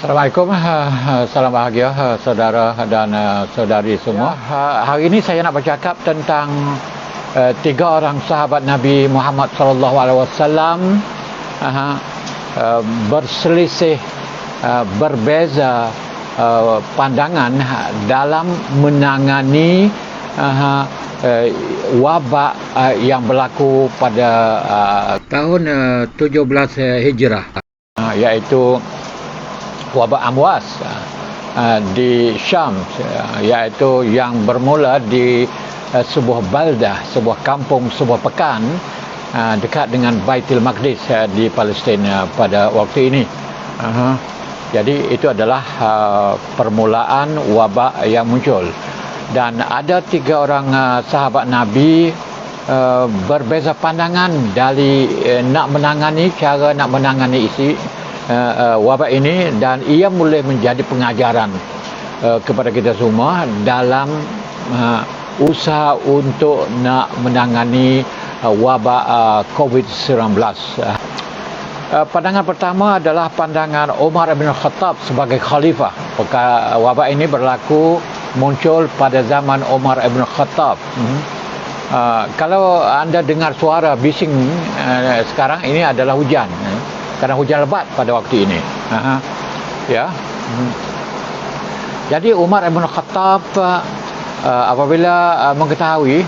Assalamualaikum, salam bahagia saudara dan saudari semua. Hari ini saya nak bercakap tentang tiga orang sahabat Nabi Muhammad sallallahu alaihi wasallam berselisih, berbeza pandangan dalam menangani wabak yang berlaku pada tahun 17 Hijrah, iaitu wabak Amwas di Syam, iaitu yang bermula di sebuah baldah, sebuah kampung, sebuah pekan dekat dengan Baitul Maqdis di Palestin pada waktu ini. Jadi itu adalah permulaan wabak yang muncul, dan ada tiga orang sahabat Nabi berbeza pandangan dari cara nak menangani wabak ini, dan ia boleh menjadi pengajaran kepada kita semua dalam usaha untuk nak menangani wabak COVID-19. Pandangan pertama adalah pandangan Umar bin Khattab sebagai khalifah. Wabak ini muncul pada zaman Umar bin Khattab. Kalau anda dengar suara bising sekarang, ini adalah hujan. Karena hujan lebat pada waktu ini. Jadi Umar bin Khattab apabila mengetahui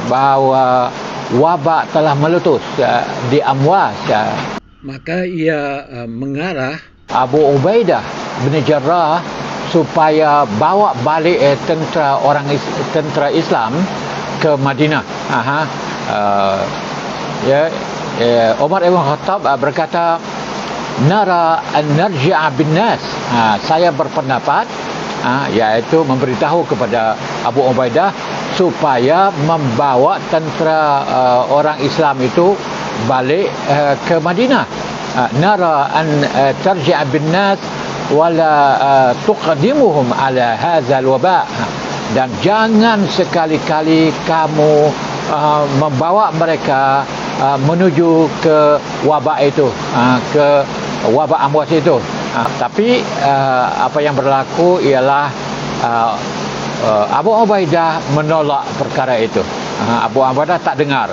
bahawa wabak telah meletus di Amwas, maka ia mengarah Abu Ubaidah bin Jarrah supaya bawa balik tentera Islam ke Madinah. Umar bin Khattab berkata, nara an narji'a bin nas. Saya berpendapat iaitu memberitahu kepada Abu Ubaidah supaya membawa tentera orang Islam itu balik ke Madinah. Nara an tarji'a bin nas wala tuqdimuhum ala hadzal waba'. Dan jangan sekali-kali kamu membawa mereka menuju ke wabak itu, ke wabak Amwas itu. Tapi apa yang berlaku ialah Abu Ubaidah menolak perkara itu. Abu Ubaidah tak dengar.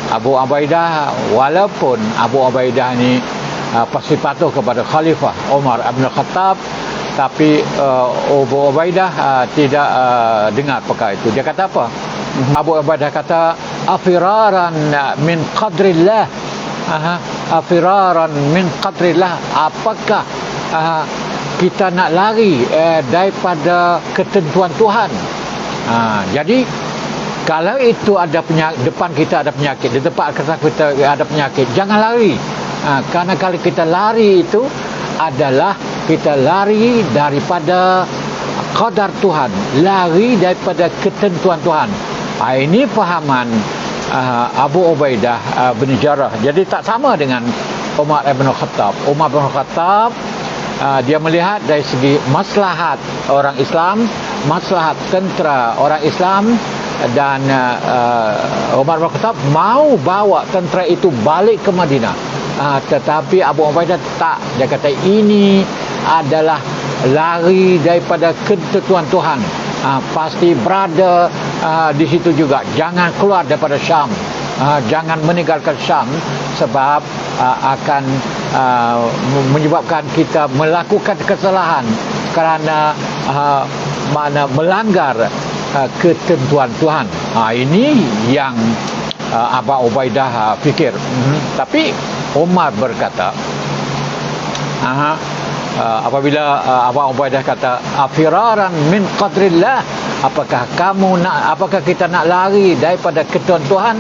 Abu Ubaidah, walaupun Abu Ubaidah ini pasti patuh kepada Khalifah Umar bin Khattab, tapi Abu Ubaidah tidak dengar perkara itu. Dia kata apa? Abu Ubaidah kata, afiraran min qadrillah. Afiraran min qadrillah. Apakah kita nak lari daripada ketentuan Tuhan? Jadi kalau itu ada penyakit, depan kita ada penyakit, di tempat kita ada penyakit, jangan lari. Karena kalau kita lari itu adalah kita lari daripada qadar Tuhan, lari daripada ketentuan Tuhan. Ini fahaman Abu Ubaidah bin Jarrah. Jadi tak sama dengan Umar bin Khattab. Umar bin Khattab dia melihat dari segi maslahat orang Islam, maslahat tentera orang Islam, dan Umar bin Khattab mau bawa tentera itu balik ke Madinah. Tetapi Abu Ubaidah tak. Dia kata ini adalah lari daripada ketentuan Tuhan. Pasti berada di situ juga. Jangan keluar daripada Syam. Jangan meninggalkan Syam, sebab akan menyebabkan kita melakukan kesalahan kerana melanggar ketentuan Tuhan. Ini yang Abu Ubaidah fikir. Tapi Umar berkata, apabila Abu Ubaidah kata afiraran min qadrillah, apakah kita nak lari daripada ketentuan Tuhan?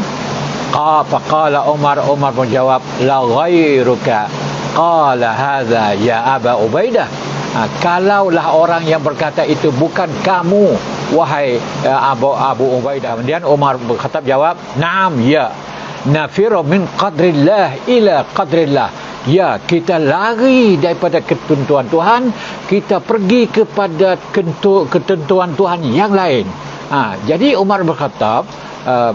Faqala Umar menjawab, la ghairuka qala hadza ya Abu Ubaidah. Kalaulah orang yang berkata itu bukan kamu, wahai Abu Ubaidah. Kemudian Umar berkata, jawab, na'am, ya, nafiru min qadrillah ila qadrillah. Ya, kita lari daripada ketentuan Tuhan, kita pergi kepada ketentuan Tuhan yang lain. Jadi Umar bin Khattab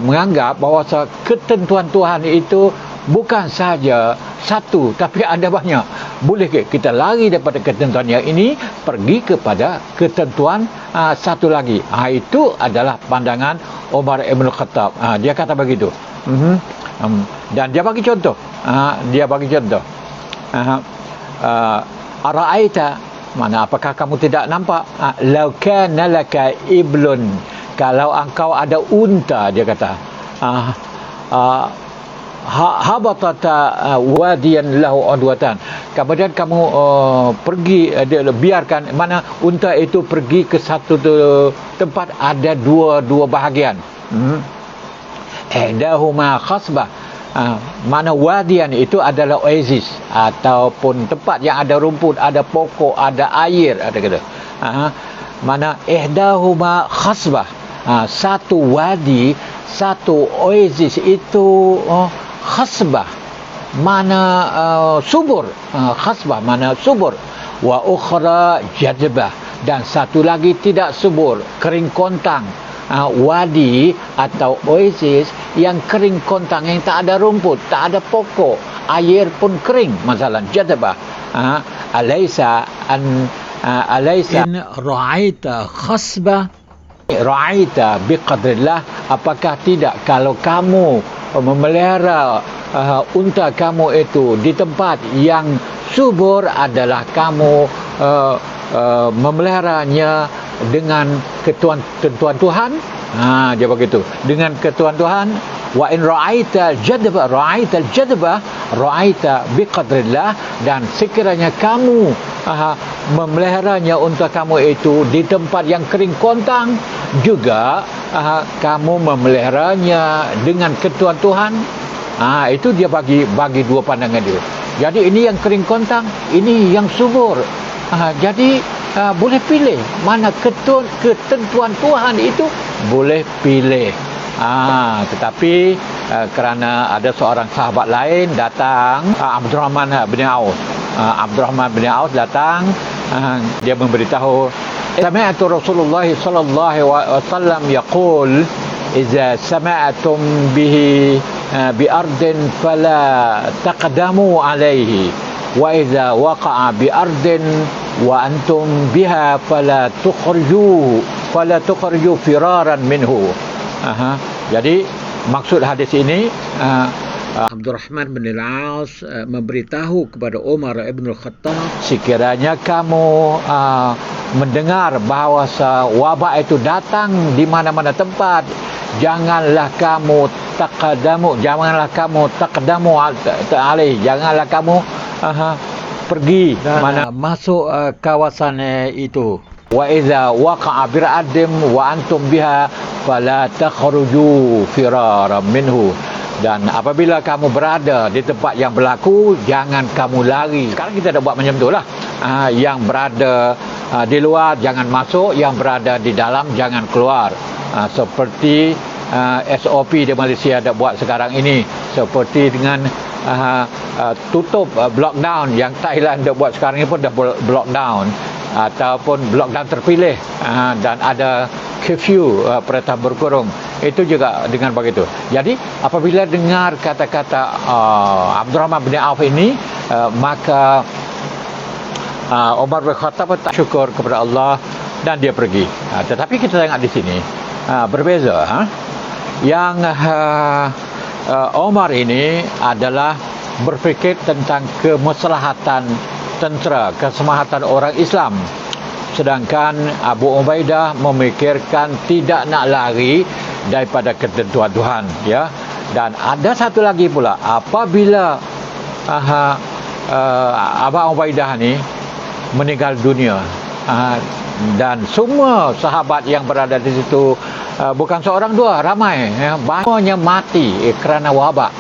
menganggap bahawa ketentuan Tuhan itu bukan saja satu, tapi ada banyak. Boleh ke kita lari daripada ketentuan yang ini pergi kepada ketentuan satu lagi? Itu adalah pandangan Umar Ibn Khattab. Dia kata begitu. Dan dia bagi contoh. Ara'aita, mana apakah kamu tidak nampak? Lau kana laka iblun, kalau engkau ada unta, dia kata. Habatata wadiyan lahu udwatan, kemudian kamu pergi, biarkan mana unta itu pergi ke satu tempat ada dua bahagian. Ihdahuma khasbah, mana wadian itu adalah oasis ataupun tempat yang ada rumput, ada pokok, ada air, ada kata. Mana ihdahuma khasbah, satu wadi, satu oasis itu khasbah, mana subur, khasbah mana subur, wa ukhra jadbah, dan satu lagi tidak subur, kering kontang. Wadi atau oasis yang kering kontang, yang tak ada rumput, tak ada pokok, air pun kering, masalah jadbah. Alaysa in ra'aita khasbah ra'aita biqadrillah, apakah tidak kalau kamu memelihara unta kamu itu di tempat yang subur adalah kamu memeliharanya dengan ketentuan Tuhan. Dia begitu, dengan ketentuan Tuhan. Wa in ra'aita jadbah ra'aita biqadrillah, dan sekiranya kamu memeliharanya unta kamu itu di tempat yang kering kontang, juga kamu memeliharanya dengan ketentuan Tuhan. Itu dia bagi dua pandangan dia. Jadi ini yang kering kontang, ini yang subur. Jadi boleh pilih mana ketentuan Tuhan itu, boleh pilih. Tetapi kerana ada seorang sahabat lain datang, Abdurrahman bin Auf. Abdurrahman bin Auf datang, dia memberitahu, sami'tu Rasulullah sallallahu alaihi wasallam yaqul, idza sami'tum bihi bi ardin fala taqdamu alaihi, wa idza waqa'a bi ardin wa antum biha fala tukhriju firaran minhu. Jadi maksud hadis ini, Abdurrahman bin Al-As memberitahu kepada Umar Ibn Khattab, sekiranya kamu mendengar bahawa wabak itu datang di mana-mana tempat, janganlah kamu taqdamu alaihi, janganlah kamu pergi masuk kawasan itu. Wa idza waqa'a bir'adim wa antum biha fala takhruju firaran minhu, dan apabila kamu berada di tempat yang berlaku, jangan kamu lari. Sekarang kita dah buat macam itulah. Yang berada di luar jangan masuk, yang berada di dalam jangan keluar. Seperti SOP di Malaysia dah buat sekarang ini, seperti dengan tutup lockdown yang Thailand dah buat sekarang ini pun dah lockdown, ataupun lockdown terpilih, dan ada curfew, perintah berkurung. Itu juga dengan begitu. Jadi apabila dengar kata-kata Abdurrahman bin Auf ini, maka Umar bin Khattab tak syukur kepada Allah dan dia pergi. Tetapi kita tengok di sini berbeza. Yang Umar ini adalah berfikir tentang kemaslahatan tentera, keselamatan orang Islam, sedangkan Abu Ubaidah memikirkan tidak nak lari daripada ketentuan Tuhan, ya. Dan ada satu lagi pula, apabila Abu Ubaidah ni meninggal dunia, dan semua sahabat yang berada di situ, bukan seorang dua, ramai, banyaknya mati kerana wabak.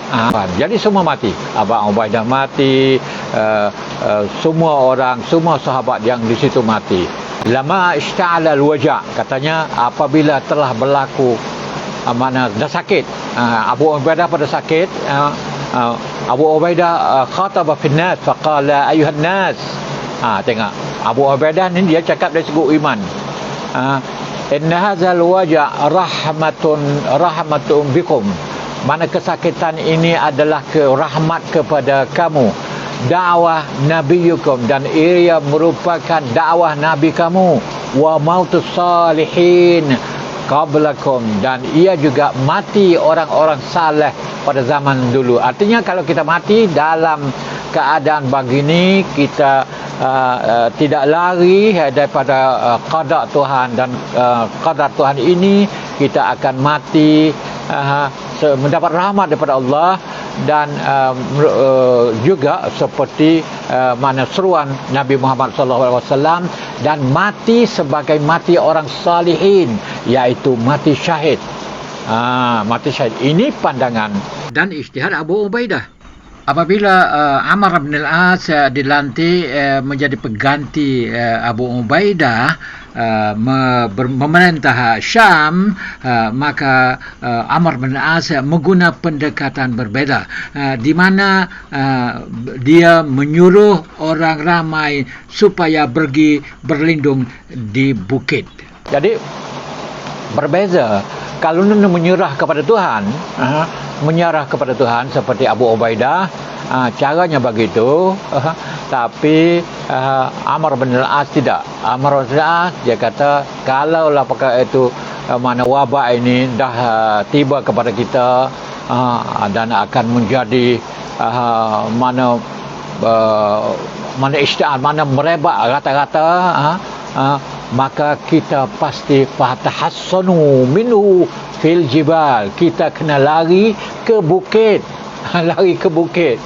Jadi semua mati. Abu Ubaidah mati, semua sahabat yang di situ mati. Lama ishta'ala al-waja', katanya apabila telah berlaku mana dah sakit, Abu Ubaidah pada sakit, Abu Ubaidah khataba fin nas faqala ayuhan nas. Tengok Abu Ubaidah ni dia cakap dari segi iman, inna hadzal waja' rahmatun bikum, mana kesakitan ini adalah rahmat kepada kamu. Dakwah nabiyukum, dan ia merupakan dakwah nabi kamu. Wa mautus salihin qablakum, dan ia juga mati orang-orang saleh pada zaman dulu. Artinya kalau kita mati dalam keadaan begini, kita tidak lari daripada qada Tuhan, dan qadar Tuhan ini kita akan mati mendapat rahmat daripada Allah, dan juga seperti mana seruan Nabi Muhammad SAW, dan mati sebagai mati orang salihin, iaitu mati syahid. Mati syahid ini pandangan dan ijtihad Abu Ubaidah. Apabila Amr bin al-As dilantik menjadi pengganti Abu Ubaidah memerintah Syam, maka Amr bin al-As menggunakan pendekatan berbeza, di mana dia menyuruh orang ramai supaya pergi berlindung di bukit. Jadi berbeza. Kalau menyerah kepada Tuhan, menyerah kepada Tuhan seperti Abu Ubaidah, caranya begitu. Tapi Amr bin al-As tidak. Amr bin al-As dia kata, kalaulah perkara itu mana wabak ini dah tiba kepada kita, dan akan menjadi mana isyti'al, mana merebak rata-rata, maka kita pasti fatahassanu minhu fil jibal. Kita kena lari ke bukit. Lari ke bukit.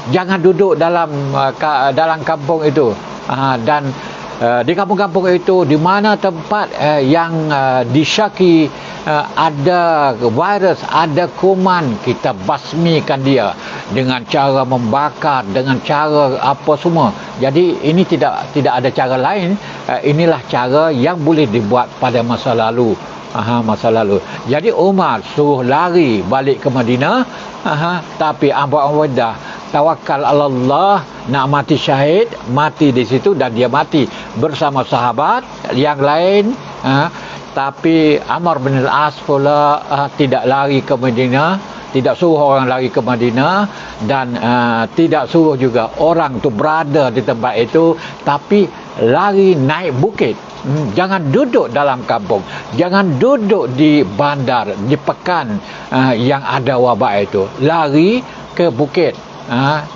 Jangan duduk dalam kampung itu. Dan di kampung-kampung itu, di mana tempat yang disyaki ada virus, ada kuman, kita basmikan dia dengan cara membakar, dengan cara apa semua. Jadi ini tidak ada cara lain. Inilah cara yang boleh dibuat pada masa lalu. Masa lalu. Jadi Umar suruh lari balik ke Madinah, tapi Abu Ubaidah tawakal Allah, nak mati syahid, mati di situ, dan dia mati bersama sahabat yang lain. Tapi Amr bin al-As pula tidak lari ke Madinah, tidak suruh orang lari ke Madinah, dan tidak suruh juga orang tu berada di tempat itu, tapi lari naik bukit. Jangan duduk dalam kampung, jangan duduk di bandar, di pekan yang ada wabak itu. Lari ke bukit.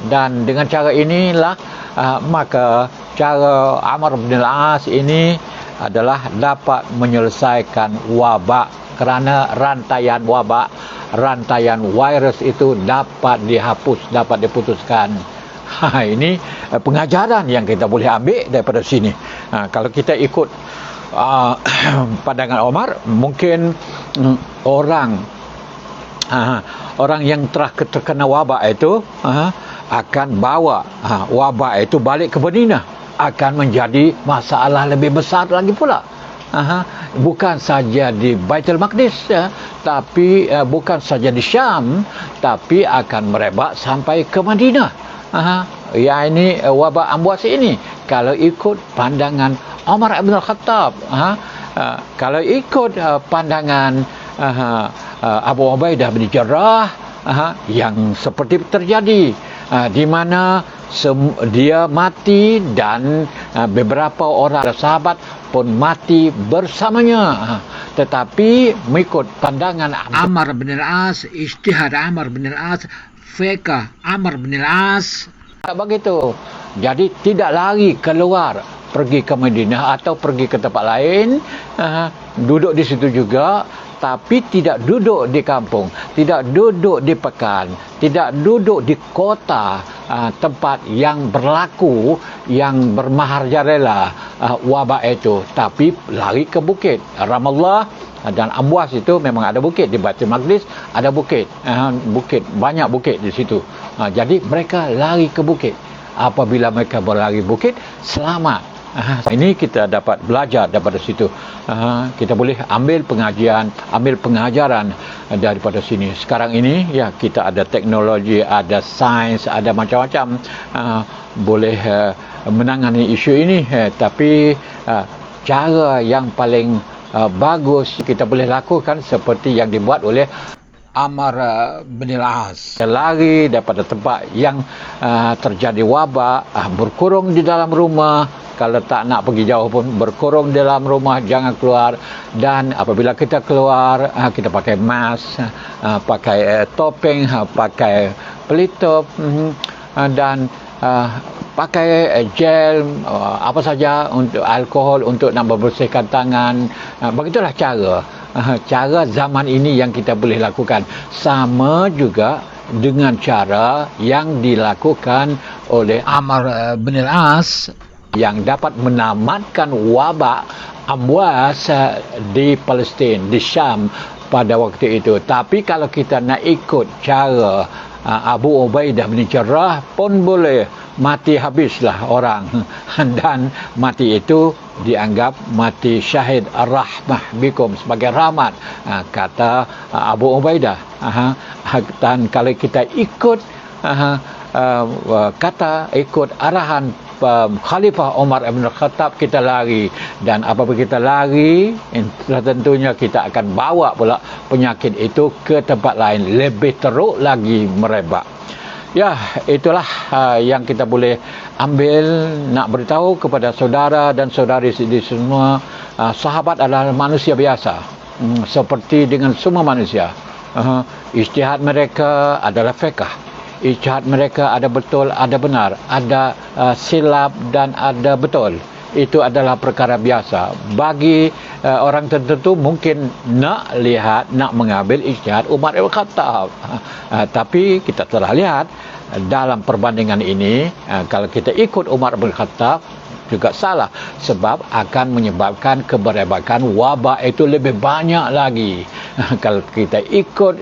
Dan dengan cara inilah maka cara Amr bin al-As ini adalah dapat menyelesaikan wabak, kerana rantaian wabak, rantaian virus itu dapat dihapus, dapat diputuskan. Ini pengajaran yang kita boleh ambil daripada sini. Kalau kita ikut pandangan Omar, mungkin orang yang telah terkena wabak itu akan bawa wabak itu balik ke Madinah, akan menjadi masalah lebih besar lagi pula. Bukan saja di Baitul Maqdis, tapi bukan saja di Syam, tapi akan merebak sampai ke Madinah. Ya, ini wabak ambuas ini kalau ikut pandangan Umar bin Khattab. Kalau ikut pandangan Abu Ubaidah bin Jarrah, yang seperti terjadi, di mana dia mati dan beberapa orang sahabat pun mati bersamanya. Tetapi mengikut pandangan Amr bin al-As, ijtihad Amr bin al-As, fiqh Amr bin al-As, tak begitu. Jadi tidak lari keluar pergi ke Madinah atau pergi ke tempat lain, duduk di situ juga, tapi tidak duduk di kampung, tidak duduk di pekan, tidak duduk di kota, tempat yang berlaku, yang bermaharjarela wabak itu, tapi lari ke bukit. Ramallah dan Amwas itu memang ada bukit, di Baitul Maqdis ada bukit, banyak bukit di situ. Jadi mereka lari ke bukit. Apabila mereka berlari bukit, selamat. Ini kita dapat belajar daripada situ. Kita boleh ambil pengajian, ambil pengajaran daripada sini. Sekarang ini ya, kita ada teknologi, ada sains, ada macam-macam, boleh menangani isu ini, tapi cara yang paling bagus kita boleh lakukan seperti yang dibuat oleh Amr bin al-As lari daripada tempat yang terjadi wabak, berkurung di dalam rumah. Kalau tak nak pergi jauh pun berkurung di dalam rumah, jangan keluar. Dan apabila kita keluar, kita pakai mask, pakai topeng, pakai pelitup, dan pakai gel, apa saja, untuk alkohol untuk nak membersihkan tangan. Begitulah cara zaman ini yang kita boleh lakukan. Sama juga dengan cara yang dilakukan oleh Amr bin al-As yang dapat menamatkan wabak amwas di Palestin, di Syam pada waktu itu. Tapi kalau kita nak ikut cara Abu Ubaidah bin Jarrah pun boleh, mati habislah orang dan mati itu dianggap mati syahid ar-rahmah bikum, sebagai rahmat, kata Abu Ubaidah. Dan kalau kita ikut ikut arahan Khalifah Umar bin Khattab, kita lari. Dan apabila kita lari, tentunya kita akan bawa pula penyakit itu ke tempat lain, lebih teruk lagi merebak. Ya, itulah yang kita boleh ambil, nak beritahu kepada saudara dan saudari di semua. Sahabat adalah manusia biasa, seperti dengan semua manusia. Ijtihad mereka adalah fiqh. Ijtihad mereka ada betul, ada benar, ada silap dan ada betul. Itu adalah perkara biasa. Bagi orang tertentu mungkin nak mengambil ijtihad Umar bin Khattab. Tapi kita telah lihat dalam perbandingan ini, kalau kita ikut Umar bin Khattab juga salah, sebab akan menyebabkan keberebakan wabak itu lebih banyak lagi. Kalau kita ikut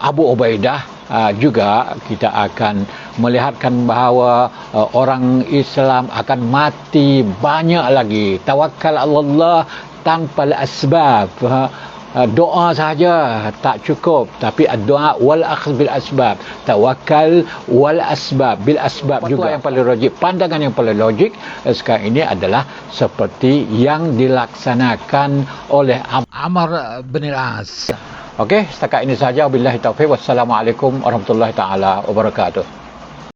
Abu Ubaidah, juga kita akan melihatkan bahawa orang Islam akan mati banyak lagi. Tawakal Allah tanpa asbab. Doa saja tak cukup, tapi doa wal akhz bil asbab. Tawakal wal asbab, bil asbab juga yang paling logik. Pandangan yang paling logik sekarang ini adalah seperti yang dilaksanakan oleh Amr bin al-As. Okey, setakat ini saja. Wabillahi taufiq. Wassalamualaikum warahmatullahi taala wabarakatuh.